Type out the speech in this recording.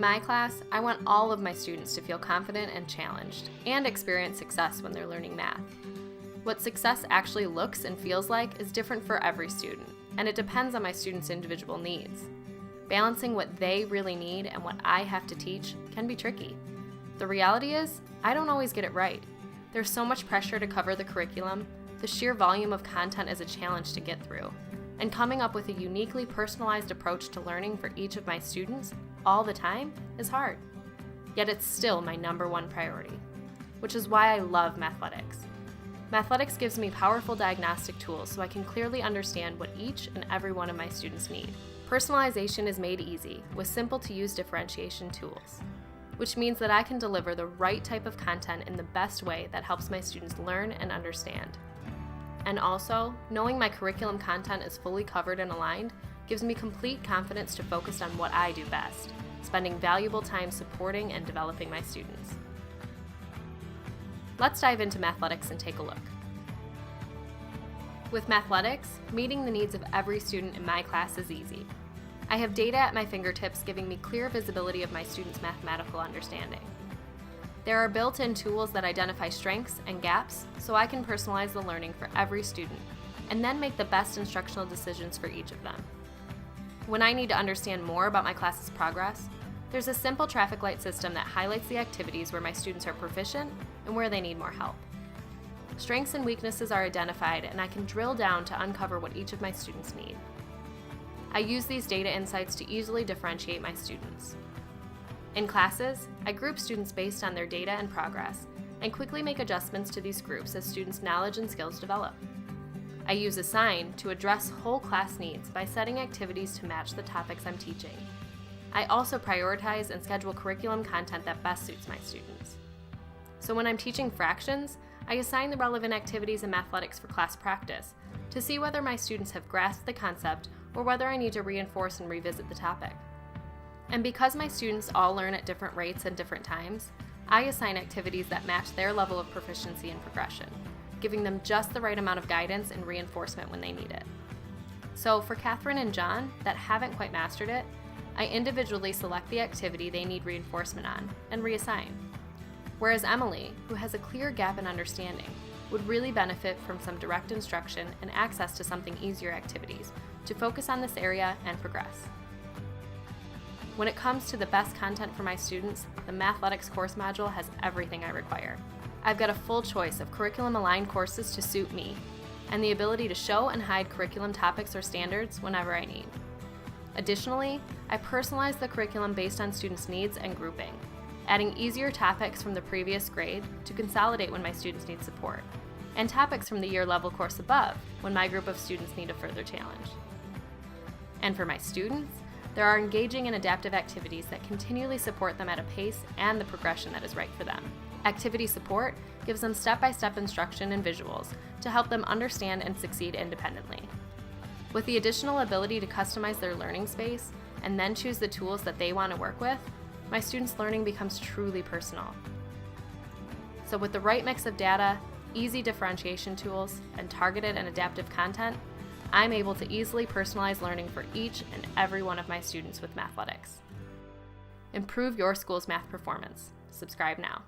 In my class, I want all of my students to feel confident and challenged, and experience success when they're learning math. What success actually looks and feels like is different for every student, and it depends on my students' individual needs. Balancing what they really need and what I have to teach can be tricky. The reality is, I don't always get it right. There's so much pressure to cover the curriculum, the sheer volume of content is a challenge to get through, and coming up with a uniquely personalized approach to learning for each of my students all the time is hard. Yet it's still my #1 priority, which is why I love Mathletics. Mathletics gives me powerful diagnostic tools so I can clearly understand what each and every one of my students need. Personalization is made easy with simple-to-use differentiation tools, which means that I can deliver the right type of content in the best way that helps my students learn and understand. And also, knowing my curriculum content is fully covered and aligned gives me complete confidence to focus on what I do best, spending valuable time supporting and developing my students. Let's dive into Mathletics and take a look. With Mathletics, meeting the needs of every student in my class is easy. I have data at my fingertips giving me clear visibility of my students' mathematical understanding. There are built-in tools that identify strengths and gaps so I can personalize the learning for every student and then make the best instructional decisions for each of them. When I need to understand more about my class's progress, there's a simple traffic light system that highlights the activities where my students are proficient and where they need more help. Strengths and weaknesses are identified and I can drill down to uncover what each of my students need. I use these data insights to easily differentiate my students. In classes, I group students based on their data and progress, and quickly make adjustments to these groups as students' knowledge and skills develop. I use Assign to address whole class needs by setting activities to match the topics I'm teaching. I also prioritize and schedule curriculum content that best suits my students. So when I'm teaching fractions, I assign the relevant activities in Mathletics for class practice to see whether my students have grasped the concept or whether I need to reinforce and revisit the topic. And because my students all learn at different rates and different times, I assign activities that match their level of proficiency and progression, giving them just the right amount of guidance and reinforcement when they need it. So for Catherine and John that haven't quite mastered it, I individually select the activity they need reinforcement on and reassign. Whereas Emily, who has a clear gap in understanding, would really benefit from some direct instruction and access to something easier activities to focus on this area and progress. When it comes to the best content for my students, the Mathletics course module has everything I require. I've got a full choice of curriculum-aligned courses to suit me, and the ability to show and hide curriculum topics or standards whenever I need. Additionally, I personalize the curriculum based on students' needs and grouping, adding easier topics from the previous grade to consolidate when my students need support, and topics from the year-level course above when my group of students need a further challenge. And for my students, there are engaging and adaptive activities that continually support them at a pace and the progression that is right for them. Activity support gives them step-by-step instruction and visuals to help them understand and succeed independently. With the additional ability to customize their learning space and then choose the tools that they want to work with, my students' learning becomes truly personal. So with the right mix of data, easy differentiation tools, and targeted and adaptive content, I'm able to easily personalize learning for each and every one of my students with Mathletics. Improve your school's math performance. Subscribe now.